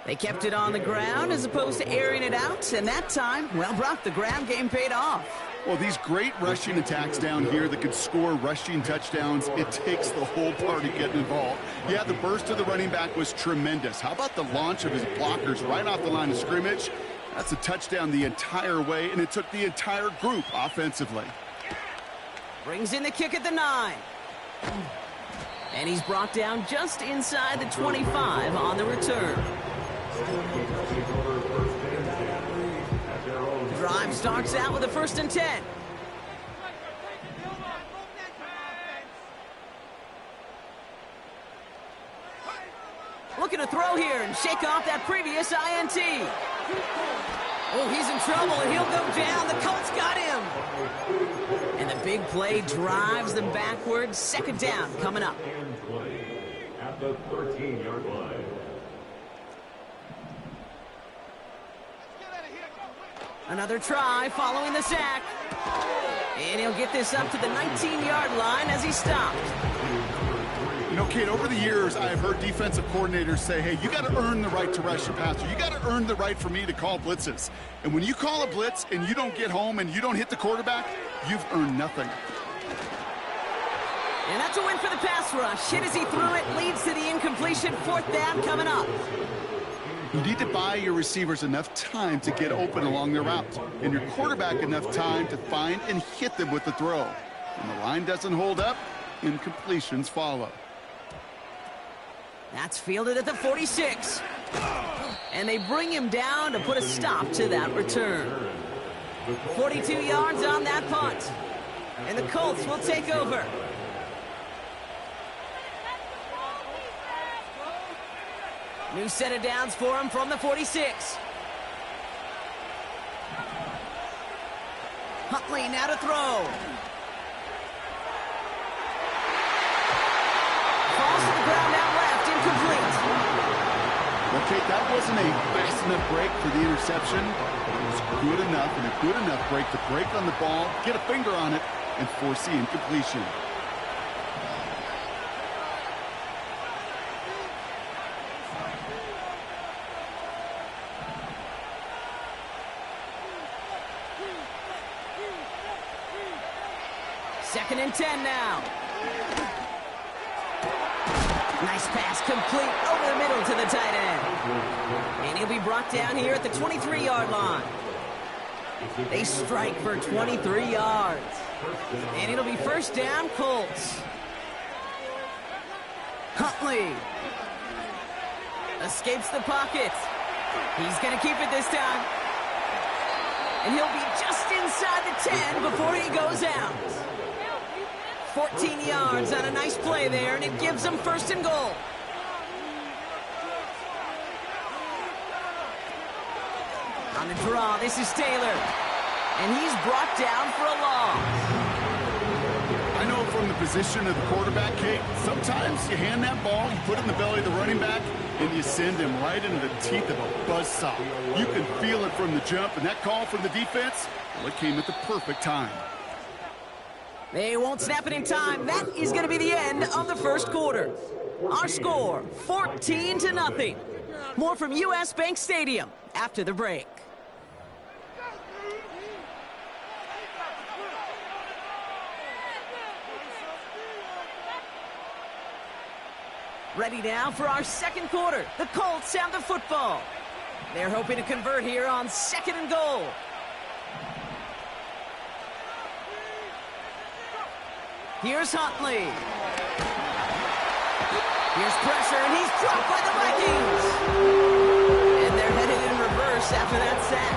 They kept it on the ground as opposed to airing it out, and that time, well, Brock, the ground game paid off. Well, these great rushing attacks down here that could score rushing touchdowns, it takes the whole party getting involved. Yeah, the burst of the running back was tremendous. How about the launch of his blockers right off the line of scrimmage? That's a touchdown the entire way, and it took the entire group offensively. Brings in the kick at the 9. And he's brought down just inside the 25 on the return. The drive starts out with a 1st and 10. Looking to throw here and shake off that previous INT. Oh, he's in trouble, and he'll go down. The Colts got him. And the big play drives them backwards. 2nd down coming up. At the 13-yard line. Another try following the sack. And he'll get this up to the 19-yard line as he stopped. You know, Kate, over the years, I've heard defensive coordinators say, hey, you got to earn the right to rush the passer. You got to earn the right for me to call blitzes. And when you call a blitz and you don't get home and you don't hit the quarterback, you've earned nothing. And that's a win for the pass rush. Hit as he threw it, leads to the incompletion. 4th down coming up. You need to buy your receivers enough time to get open along their route, and your quarterback enough time to find and hit them with the throw. When the line doesn't hold up, incompletions follow. That's fielded at the 46. And they bring him down to put a stop to that return. 42 yards on that punt. And the Colts will take over. New set of downs for him from the 46. Huntley now to throw. Falls to the ground out left, incomplete. Well, Kate, that wasn't a fast enough break for the interception. It was good enough and a good enough break to break on the ball, get a finger on it, and force the incompletion. Second and 10 now. Nice pass complete over the middle to the tight end. And he'll be brought down here at the 23-yard line. They strike for 23 yards. And it'll be 1st down, Colts. Huntley escapes the pocket. He's going to keep it this time. And he'll be just inside the 10 before he goes out. 14 yards on a nice play there, and it gives them 1st and goal. On the draw, this is Taylor. And he's brought down for a loss. I know from the position of the quarterback, Kate, sometimes you hand that ball, you put it in the belly of the running back, and you send him right into the teeth of a buzzsaw. You can feel it from the jump, and that call from the defense, well, it came at the perfect time. They won't snap it in time. That is going to be the end of the 1st quarter. Our score, 14-0. More from US Bank Stadium after the break. Ready now for our 2nd quarter. The Colts have the football. They're hoping to convert here on 2nd and goal. Here's Huntley. Here's pressure, and he's dropped by the Vikings. And they're headed in reverse after that sack.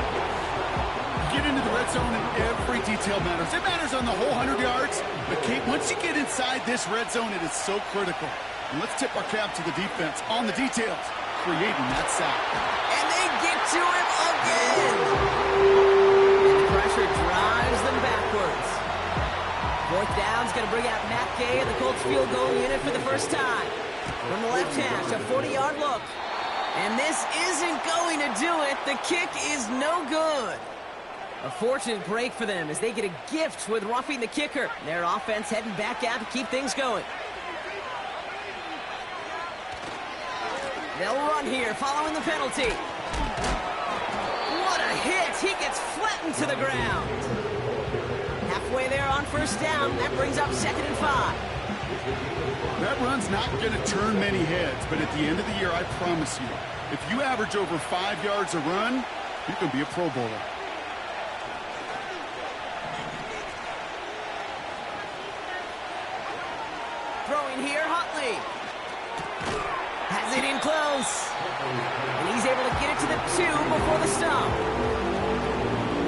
Get into the red zone, and every detail matters. It matters on the whole 100 yards. But, Kate, once you get inside this red zone, it is so critical. And let's tip our cap to the defense on the details, creating that sack. And they get to him again. And the pressure drives them backwards. 4th down's going to bring out Matt Gay and the Colts field goal unit for the first time. From the left hash, a 40-yard look. And this isn't going to do it. The kick is no good. A fortunate break for them as they get a gift with roughing the kicker. Their offense heading back out to keep things going. They'll run here following the penalty. What a hit! He gets flattened to the ground. Halfway there on first down. That brings up 2nd and 5. That run's not going to turn many heads, but at the end of the year, I promise you, if you average over 5 yards a run, you can be a Pro Bowler. Throwing here, Huntley. Has it in close. And he's able to get it to the 2 before the stop.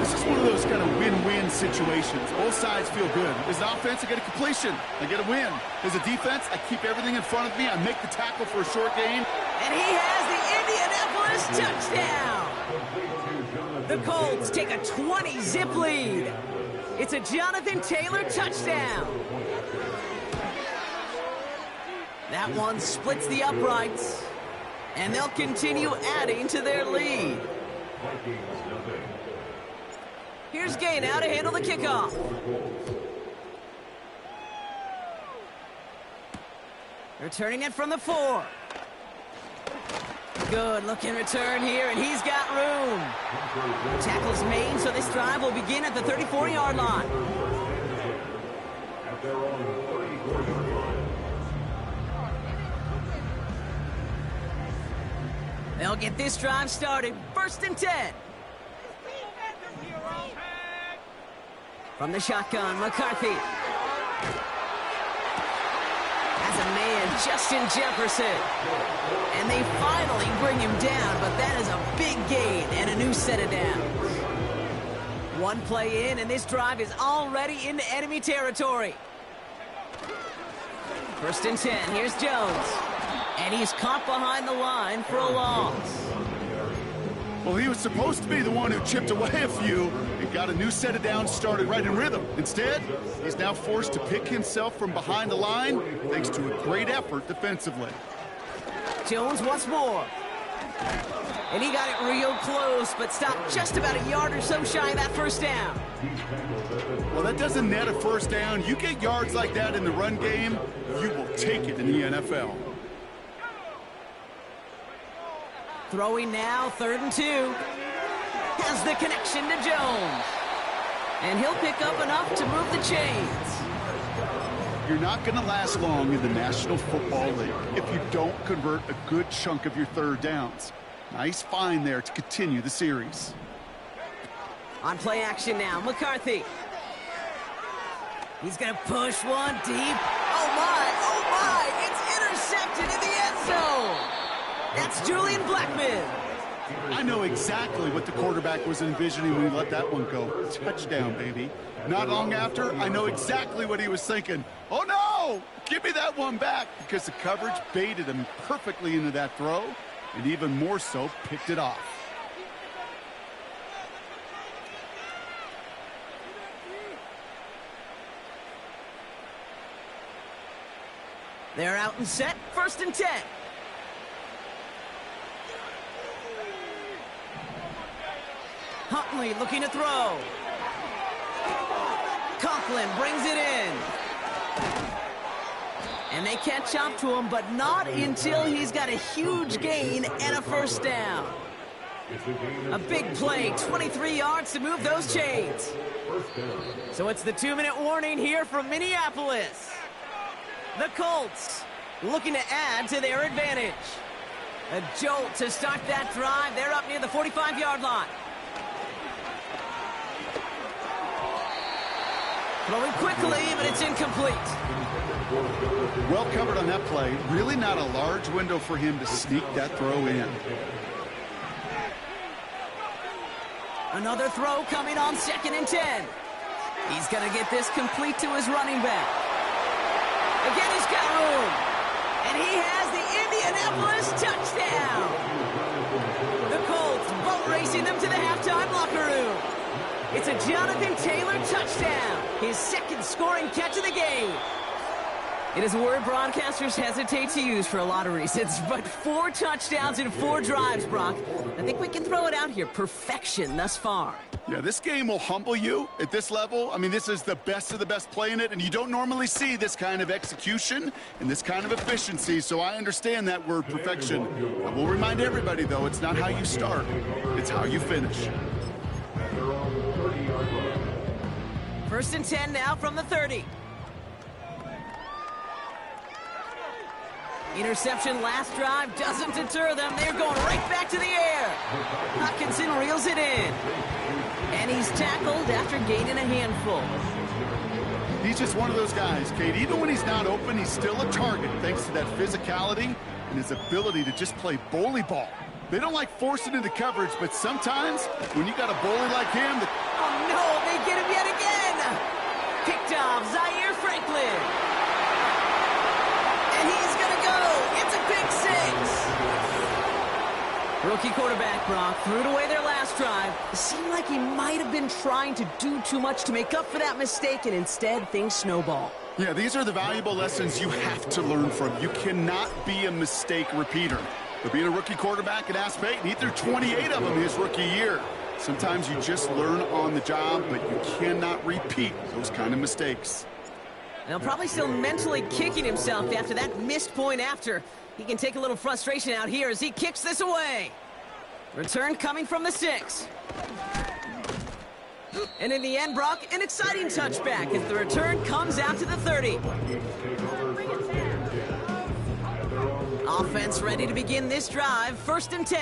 This is one of those kind of win-win situations. Both sides feel good. As an offense, I get a completion. I get a win. As a defense, I keep everything in front of me. I make the tackle for a short gain. And he has the Indianapolis touchdown. The Colts take a 20-zip lead. It's a Jonathan Taylor touchdown. That one splits the uprights. And they'll continue adding to their lead. Here's Gay now to handle the kickoff. Returning it from the 4. Good looking return here, and he's got room. Tackles made, so this drive will begin at the 34-yard line. At their own 34-yard line. They'll get this drive started. 1st and 10. From the shotgun, McCarthy. Has a man, Justin Jefferson. And they finally bring him down, but that is a big gain and a new set of downs. One play in, and this drive is already into enemy territory. 1st and 10, here's Jones. And he's caught behind the line for a loss. Well, he was supposed to be the one who chipped away a few and got a new set of downs started right in rhythm. Instead, he's now forced to pick himself from behind the line thanks to a great effort defensively. Jones once more. And he got it real close, but stopped just about a yard or so shy of that first down. Well, that doesn't net a first down. You get yards like that in the run game, you will take it in the NFL. Throwing now, 3rd and 2. Has the connection to Jones. And he'll pick up enough to move the chains. You're not going to last long in the National Football League if you don't convert a good chunk of your 3rd downs. Nice find there to continue the series. On play action now, McCarthy. He's going to push one deep. Oh my, it's intercepted in the end zone. That's Julian Blackman. I know exactly what the quarterback was envisioning when he let that one go. Touchdown, baby. Not long after, I know exactly what he was thinking. Oh, no! Give me that one back, because the coverage baited him perfectly into that throw, and even more so, picked it off. They're out and set, 1st and 10. Huntley looking to throw. Conklin brings it in. And they catch up to him, but not until he's got a huge gain and a first down. A big play, 23 yards to move those chains. So it's the 2-minute warning here from Minneapolis. The Colts looking to add to their advantage. A jolt to start that drive. They're up near the 45-yard line. Throwing quickly, but it's incomplete. Well covered on that play. Really not a large window for him to sneak that throw in. Another throw coming on 2nd and 10. He's going to get this complete to his running back. Again, he's got room. And he has the Indianapolis touchdown. The Colts boat racing them to the halftime locker room. It's a Jonathan Taylor touchdown, his 2nd scoring catch of the game. It is a word broadcasters hesitate to use for a lot of reasons, but 4 touchdowns in 4 drives, Brock. I think we can throw it out here. Perfection thus far. Yeah, this game will humble you at this level. I mean, this is the best of the best playing it, and you don't normally see this kind of execution and this kind of efficiency, so I understand that word perfection. I will remind everybody, though, it's not how you start, it's how you finish. First and 10 now from the 30. Interception last drive doesn't deter them. They're going right back to the air. Hutchinson reels it in. And he's tackled after gaining a handful. He's just one of those guys, Kate. Even when he's not open, he's still a target thanks to that physicality and his ability to just play bully ball. They don't like forcing into coverage, but sometimes when you got a bully like him... Oh, no, they get him yet again. Picked off Zaire Franklin. And he's going to go. It's a pick 6. Rookie quarterback, Brock, threw it away their last drive. It seemed like he might have been trying to do too much to make up for that mistake, and instead things snowball. Yeah, these are the valuable lessons you have to learn from. You cannot be a mistake repeater. But being a rookie quarterback at Ask Peyton, he threw 28 of them his rookie year. Sometimes you just learn on the job, but you cannot repeat those kind of mistakes. Now probably still mentally kicking himself after that missed point after. He can take a little frustration out here as he kicks this away. Return coming from the 6. And in the end, Brock, an exciting touchback as the return comes out to the 30. Offense ready to begin this drive. First and 10.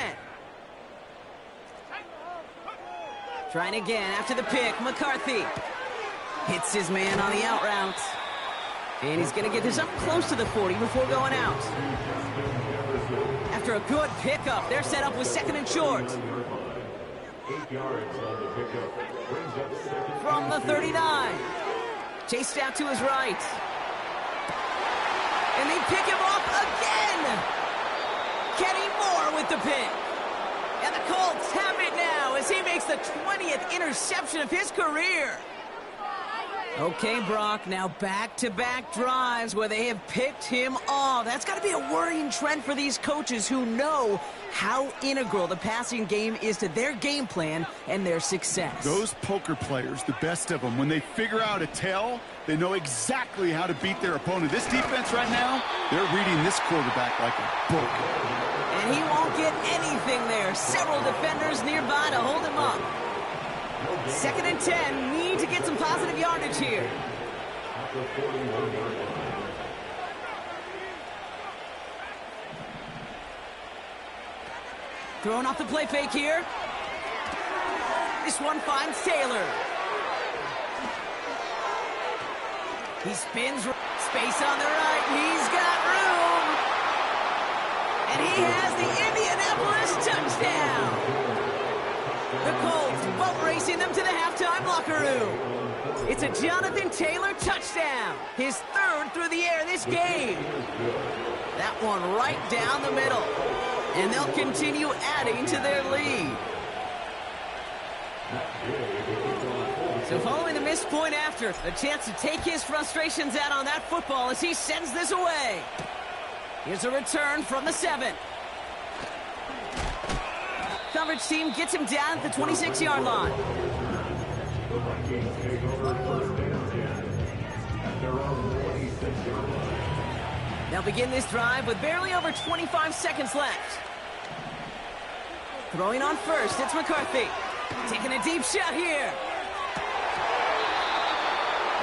Trying again after the pick. McCarthy hits his man on the out route. And he's going to get this up close to the 40 before going out. After a good pickup, they're set up with 2nd and short. 8 yards on the pickup. Brings up 2nd. From the 39. Chased out to his right. And they pick him up again. Kenny Moore with the pick. And the Colts have it now as he makes the 20th interception of his career. Okay, Brock, now back-to-back drives where they have picked him off. That's got to be a worrying trend for these coaches who know how integral the passing game is to their game plan and their success. Those poker players, the best of them, when they figure out a tell, they know exactly how to beat their opponent. This defense right now, they're reading this quarterback like a book. And he won't get anything there. Several defenders nearby to hold him up. 2nd and 10, need to get some positive yardage here. Throwing off the play fake here. This one finds Taylor. He spins, space on the right, he's got room. And he has the Indianapolis touchdown. The Colts boat racing them to the halftime locker room. It's a Jonathan Taylor touchdown. His 3rd through the air this game. That one right down the middle. And they'll continue adding to their lead. So following the missed point after, a chance to take his frustrations out on that football as he sends this away. Here's a return from the 7. Coverage team gets him down at the 26-yard line. They'll begin this drive with barely over 25 seconds left. Throwing on first, it's McCarthy. Taking a deep shot here.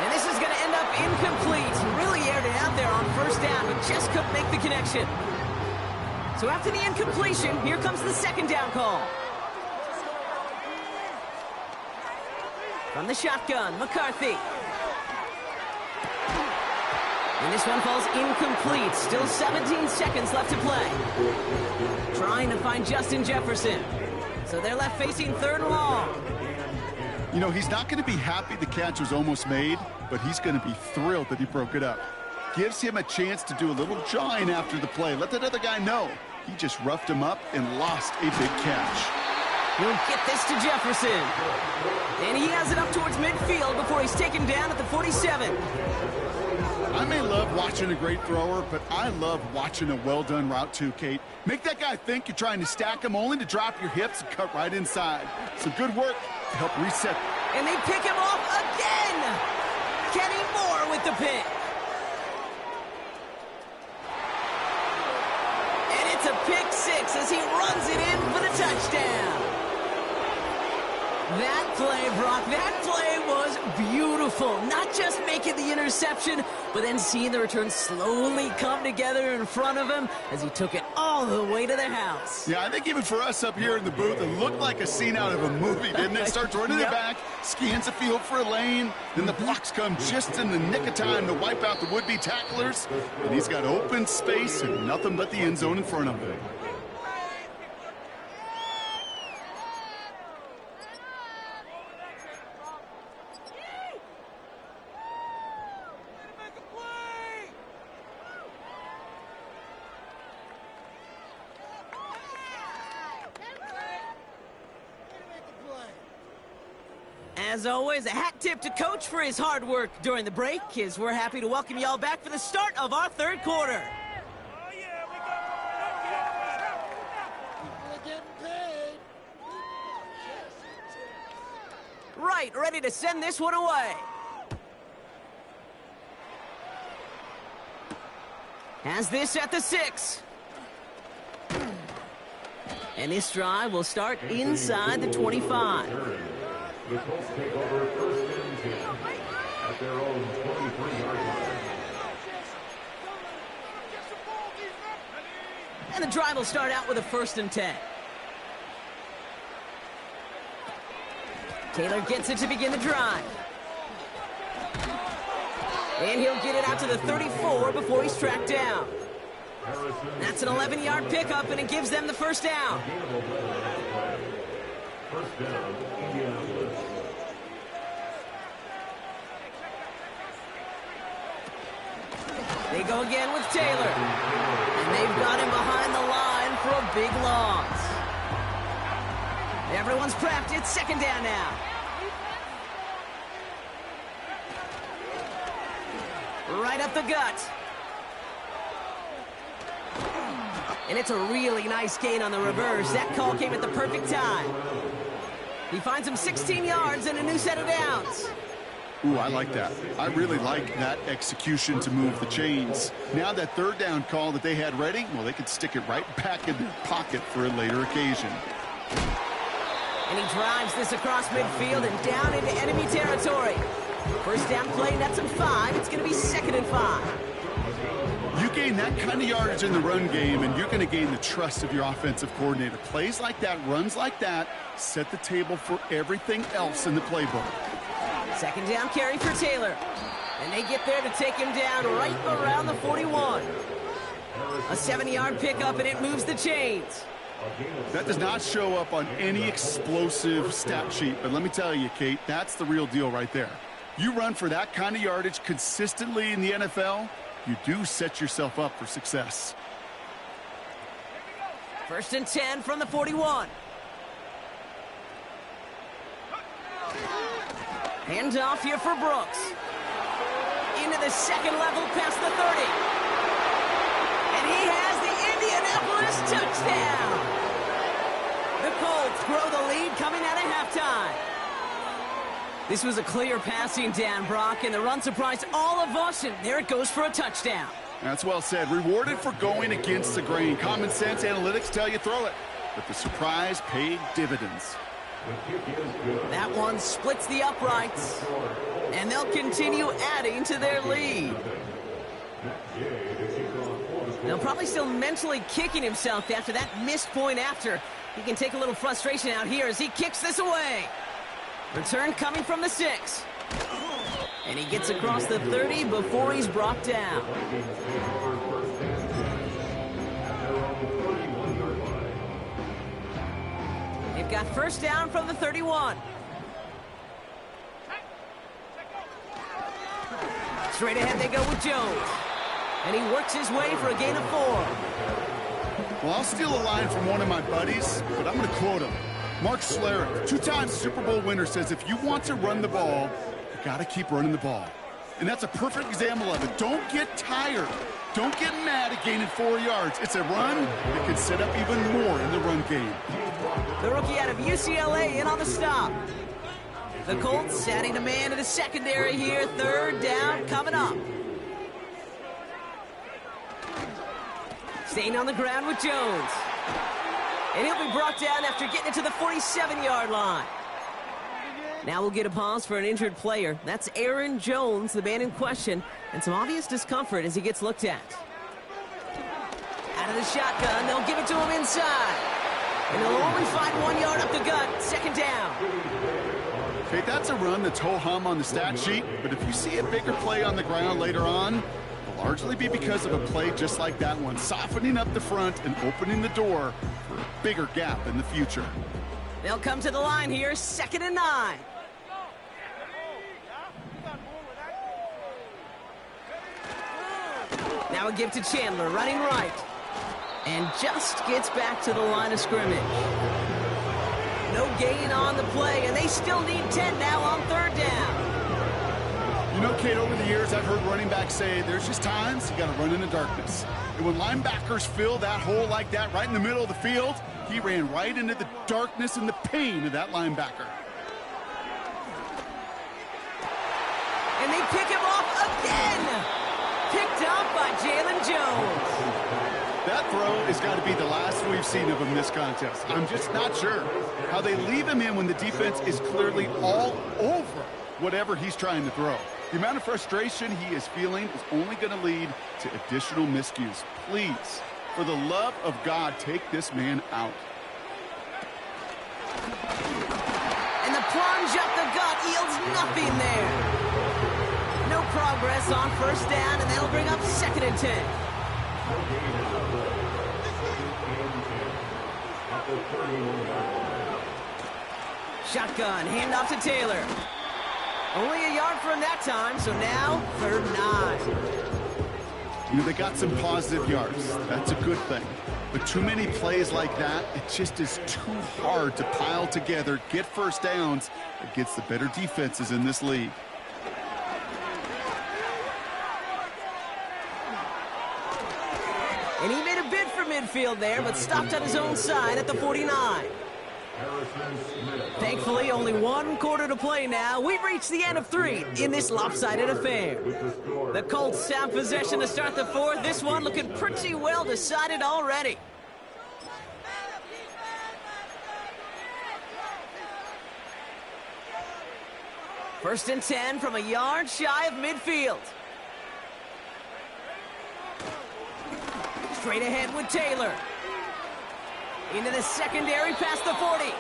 And this is going to end up incomplete. Really aired it out there on first down, but just couldn't make the connection. So after the incompletion, here comes the 2nd down call. From the shotgun, McCarthy. And this one falls incomplete. Still 17 seconds left to play. Trying to find Justin Jefferson. So they're left facing 3rd and long. You know, he's not going to be happy the catch was almost made, but he's going to be thrilled that he broke it up. Gives him a chance to do a little jawing after the play. Let that other guy know. He just roughed him up and lost a big catch. He'll get this to Jefferson. And he has it up towards midfield before he's taken down at the 47. I may love watching a great thrower, but I love watching a well-done route too, Kate. Make that guy think you're trying to stack him only to drop your hips and cut right inside. Some good work to help reset. And they pick him off again! Kenny Moore with the pick. And it's a pick six as he runs it in for the touchdown. That play, Brock, that play was beautiful. Not just making the interception, but then seeing the return slowly come together in front of him as he took it all the way to the house. Yeah, I think even for us up here in the booth, it looked like a scene out of a movie, didn't it? Starts running it back, scans the field for a lane, then the blocks come just in the nick of time to wipe out the would-be tacklers, and he's got open space and nothing but the end zone in front of him. As always, a hat tip to Coach for his hard work during the break, as we're happy to welcome y'all back for the start of our third quarter. Right, ready to send this one away. Has this at the 6. And this drive will start inside the 25. The Colts take over first and 10 at their own 23-yard line. And the drive will start out with a 1st and 10. Taylor gets it to begin the drive. And he'll get it out to the 34 before he's tracked down. That's an 11-yard pickup, and it gives them the first down. First down, Indianapolis. They go again with Taylor. And they've got him behind the line for a big loss. Everyone's prepped. It's second down now. Right up the gut. And it's a really nice gain on the reverse. That call came at the perfect time. He finds him 16 yards and a new set of downs. Ooh, I like that. I really like that execution to move the chains. Now that third down call that they had ready, well, they could stick it right back in their pocket for a later occasion. And he drives this across midfield and down into enemy territory. First down play, that's in 5. It's going to be 2nd and 5. You gain that kind of yardage in the run game, and you're going to gain the trust of your offensive coordinator. Plays like that, runs like that, set the table for everything else in the playbook. Second down carry for Taylor. And they get there to take him down right around the 41. A 7-yard pickup, and it moves the chains. That does not show up on any explosive stat sheet, but let me tell you, Kate, that's the real deal right there. You run for that kind of yardage consistently in the NFL, you do set yourself up for success. First and 10 from the 41. Handoff here for Brooks. Into the second level past the 30. And he has the Indianapolis touchdown. The Colts grow the lead coming out of halftime. This was a clear passing down, Brock, and the run surprised all of us, and there it goes for a touchdown. That's well said. Rewarded for going against the grain. Common sense analytics tell you throw it, but the surprise paid dividends. That one splits the uprights, and they'll continue adding to their lead. They'll probably still mentally kicking himself after that missed point after. He can take a little frustration out here as he kicks this away. Return coming from the 6. And he gets across the 30 before he's brought down. They've got first down from the 31. Straight ahead they go with Jones. And he works his way for a gain of 4. Well, I'll steal a line from one of my buddies, but I'm going to quote him. Mark Schlereth, 2-time Super Bowl winner, says if you want to run the ball, you got to keep running the ball. And that's a perfect example of it. Don't get tired. Don't get mad at gaining 4 yards. It's a run that can set up even more in the run game. The rookie out of UCLA in on the stop. The Colts adding a man to the secondary here. Third down coming up. Staying on the ground with Jones. And he'll be brought down after getting it to the 47-yard line. Now we'll get a pause for an injured player. That's Aaron Jones, the man in question, and some obvious discomfort as he gets looked at. Out of the shotgun, they'll give it to him inside. And they'll only find 1 yard up the gut, second down. Okay, that's a run that's ho-hum on the stat sheet, but if you see a bigger play on the ground later on, it'll largely be because of a play just like that one, softening up the front and opening the door for a bigger gap in the future. They'll come to the line here, 2nd and 9. Now a give to Chandler, running right. And just gets back to the line of scrimmage. No gain on the play, and they still need 10 now on 3rd down. You know, Kate, over the years, I've heard running backs say there's just times you got to run in the darkness. And when linebackers fill that hole like that right in the middle of the field, he ran right into the darkness and the pain of that linebacker. And they pick him off again. Picked up by Jalen Jones. That throw has got to be the last we've seen of him this contest. I'm just not sure how they leave him in when the defense is clearly all over whatever he's trying to throw. The amount of frustration he is feeling is only going to lead to additional miscues. Please, for the love of God, take this man out. And the plunge up the gut yields nothing there. No progress on 1st down, and that'll bring up 2nd and 10. Shotgun, handoff to Taylor. Only a yard from that time, so now 3rd and 9. You know, they got some positive yards. That's a good thing. But too many plays like that, it just is too hard to pile together, get 1st downs against the better defenses in this league. And he made a bid for midfield there, but stopped on his own side at the 49. Thankfully, only 1 quarter to play now. We've reached the end of 3 in this lopsided affair. The Colts have possession to start the 4th. This one looking pretty well decided already. First and 10 from a yard shy of midfield. Straight ahead with Taylor. Into the secondary past the 40.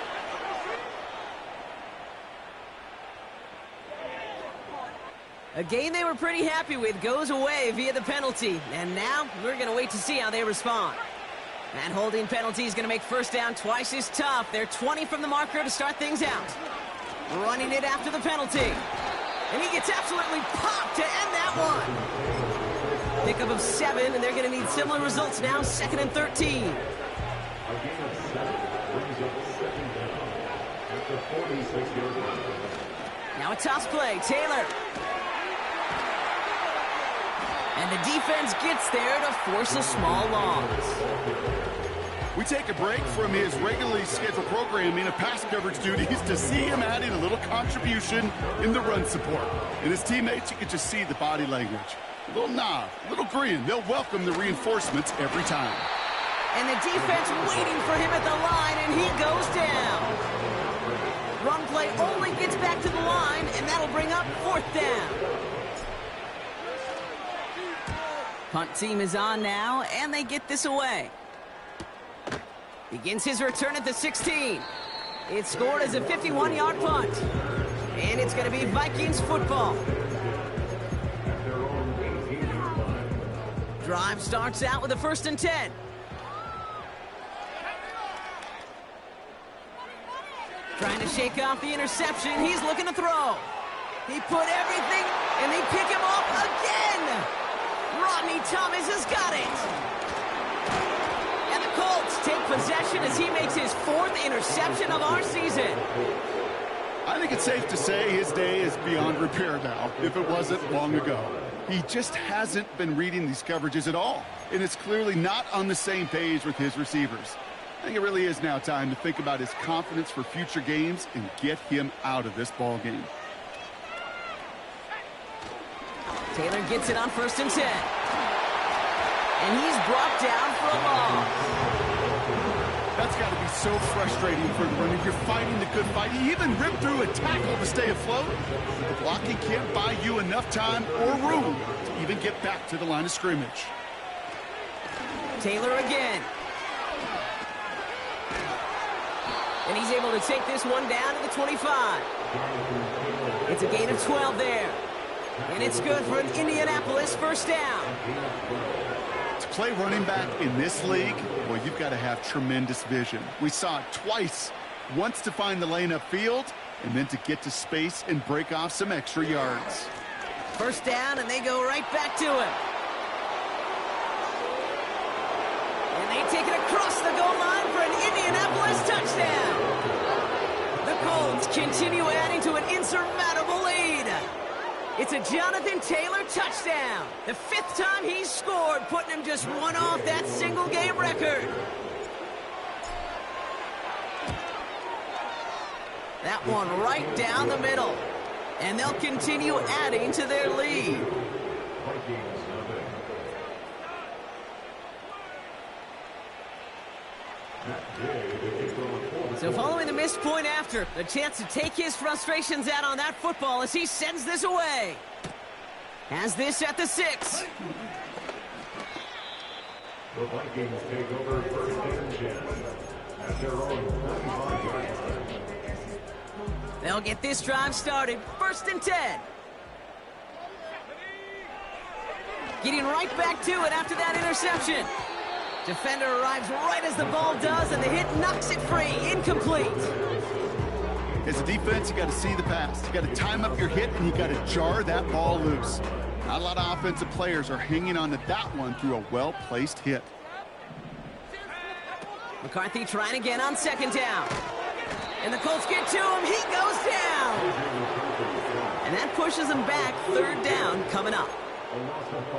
A game they were pretty happy with goes away via the penalty. And now we're going to wait to see how they respond. That holding penalty is going to make 1st down twice as tough. They're 20 from the marker to start things out. Running it after the penalty. And he gets absolutely popped to end that one. Pickup of 7, and they're going to need similar results now. 2nd and 13. Now a toss play. Taylor. And the defense gets there to force a small loss. We take a break from his regularly scheduled programming of pass coverage duties to see him adding a little contribution in the run support. And his teammates, you can just see the body language. A little nod, a little grin. They'll welcome the reinforcements every time. And the defense waiting for him at the line, and he goes down. Run play only gets back to the line, and that'll bring up 4th down. Punt team is on now, and they get this away. Begins his return at the 16. It's scored as a 51-yard punt. And it's going to be Vikings football. Drive starts out with a 1st and 10. Trying to shake off the interception. He's looking to throw. He put everything, and they pick him off again. Rodney Thomas has got it. And the Colts take possession as he makes his 4th interception of our season. I think it's safe to say his day is beyond repair now, if it wasn't long ago. He just hasn't been reading these coverages at all, and it's clearly not on the same page with his receivers. I think it really is now time to think about his confidence for future games and get him out of this ball game. Taylor gets it on 1st and 10. And he's brought down for a loss. That's got to be so frustrating for the runner. You're fighting the good fight. He even ripped through a tackle to stay afloat. But the blocking can't buy you enough time or room to even get back to the line of scrimmage. Taylor again. And he's able to take this one down to the 25. It's a gain of 12 there. And it's good for an Indianapolis first down. To play running back in this league, well, you've got to have tremendous vision. We saw it twice. Once to find the lane upfield, and then to get to space and break off some extra yards. First down, and they go right back to him. And they take it across the goal line for an Indianapolis touchdown. The Colts continue adding to an insurmountable lead. It's a Jonathan Taylor touchdown. The 5th time he's scored, putting him just one off that single-game record. That one right down the middle. And they'll continue adding to their lead. So following the missed point after, the chance to take his frustrations out on that football as he sends this away. Has this at the 6. The Vikings take over 1st and 10 at their own 45-yard line. They'll get this drive started. 1st and 10. Getting right back to it after that interception. Defender arrives right as the ball does, and the hit knocks it free. Incomplete. As a defense, you got to see the pass. You got to time up your hit, and you got to jar that ball loose. Not a lot of offensive players are hanging on to that one through a well-placed hit. McCarthy trying again on 2nd down. And the Colts get to him. He goes down. And that pushes him back. 3rd down coming up.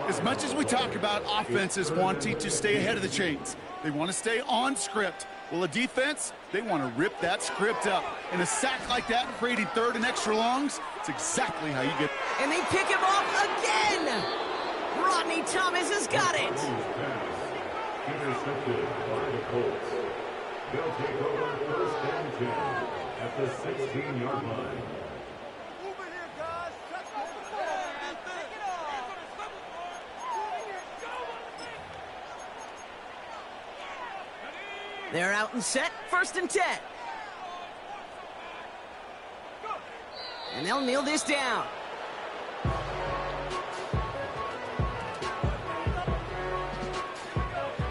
As much as we talk about offenses wanting to stay ahead of the chains, they want to stay on script. Well, a defense, they want to rip that script up. And a sack like that, creating 3rd and extra longs, it's exactly how you get. And they pick him off again. Rodney Thomas has got it. Intercepted by the Colts. They'll take over 1st and 10 at the 16-yard line. They're out and set. 1st and 10. And they'll kneel this down.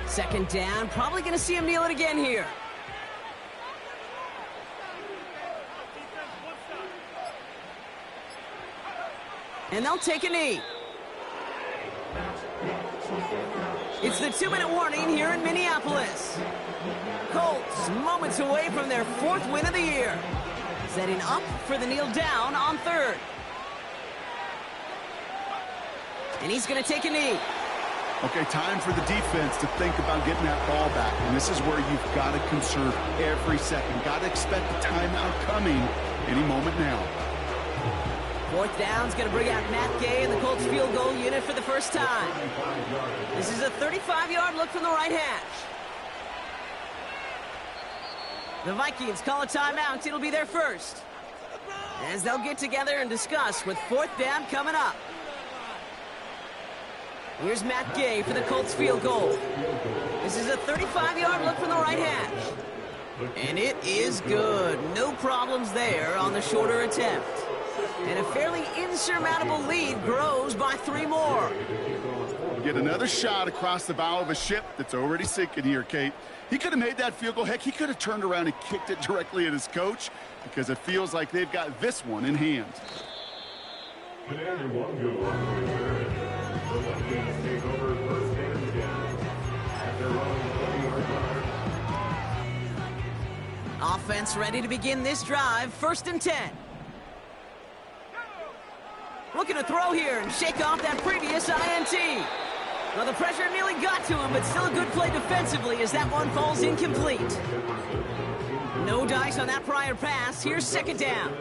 Second down. Probably going to see him kneel it again here. And they'll take a knee. It's the 2-minute warning here in Minneapolis. Colts moments away from their 4th win of the year. Setting up for the kneel down on 3rd. And he's going to take a knee. Okay, time for the defense to think about getting that ball back. And this is where you've got to conserve every second. Got to expect the timeout coming any moment now. 4th down's going to bring out Matt Gay and the Colts field goal unit for the first time. This is a 35-yard look from the right hash. The Vikings call a timeout. It'll be their first. As they'll get together and discuss with 4th down coming up. Here's Matt Gay for the Colts field goal. This is a 35-yard look from the right hash. And it is good. No problems there on the shorter attempt. And a fairly insurmountable lead grows by 3 more. Get another shot across the bow of a ship that's already sinking here, Kate. He could have made that field goal. Heck, he could have turned around and kicked it directly at his coach because it feels like they've got this one in hand. Commander one go on the return. The Vikings take over 1st and 10 at their own 20-yard line. Offense ready to begin this drive. 1st and 10. Looking to throw here and shake off that previous INT. Well, the pressure nearly got to him, but still a good play defensively as that one falls incomplete. No dice on that prior pass. Here's second down.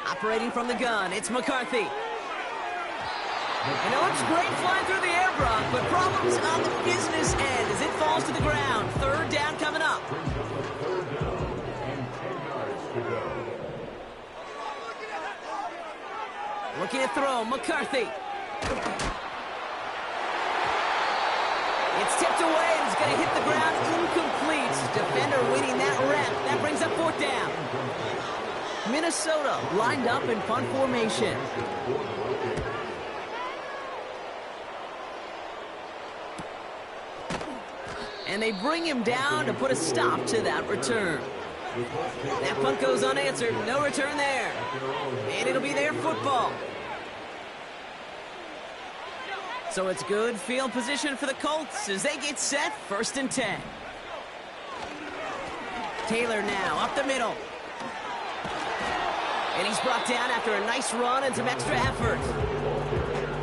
Operating from the gun, it's McCarthy. And it looks great flying through the air, Brock, but problems on the business end as it falls to the ground. Third down coming up. Looking to throw, McCarthy. It's tipped away and it's going to hit the ground incomplete. Defender winning that rep. That brings up fourth down. Minnesota lined up in punt formation. And they bring him down to put a stop to that return. That punt goes unanswered. No return there. And it'll be their football. So it's good field position for the Colts as they get set, 1st and 10. Taylor now up the middle. And he's brought down after a nice run and some extra effort.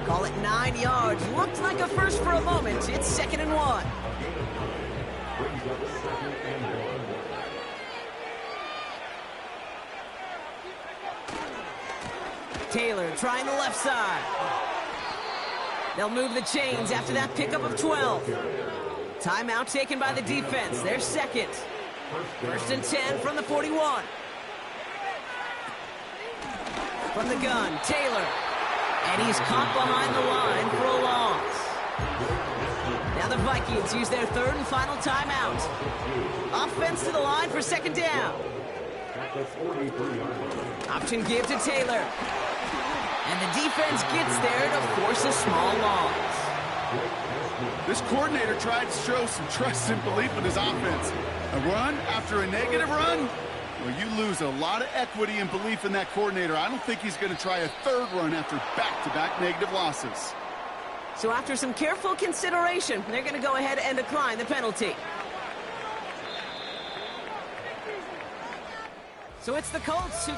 Call it 9 yards. Looked like a first for a moment. It's 2nd and 1. Taylor trying the left side. They'll move the chains after that pickup of 12. Timeout taken by the defense. Their second. 1st and 10 from the 41. From the gun, Taylor. And he's caught behind the line for a loss. Now the Vikings use their 3rd and final timeout. Offense to the line for 2nd down. Option give to Taylor. And the defense gets there to force a small loss. This coordinator tried to show some trust and belief in his offense. A run after a negative run? Well, you lose a lot of equity and belief in that coordinator. I don't think he's going to try a 3rd run after back-to-back negative losses. So after some careful consideration, they're going to go ahead and decline the penalty. So it's the Colts who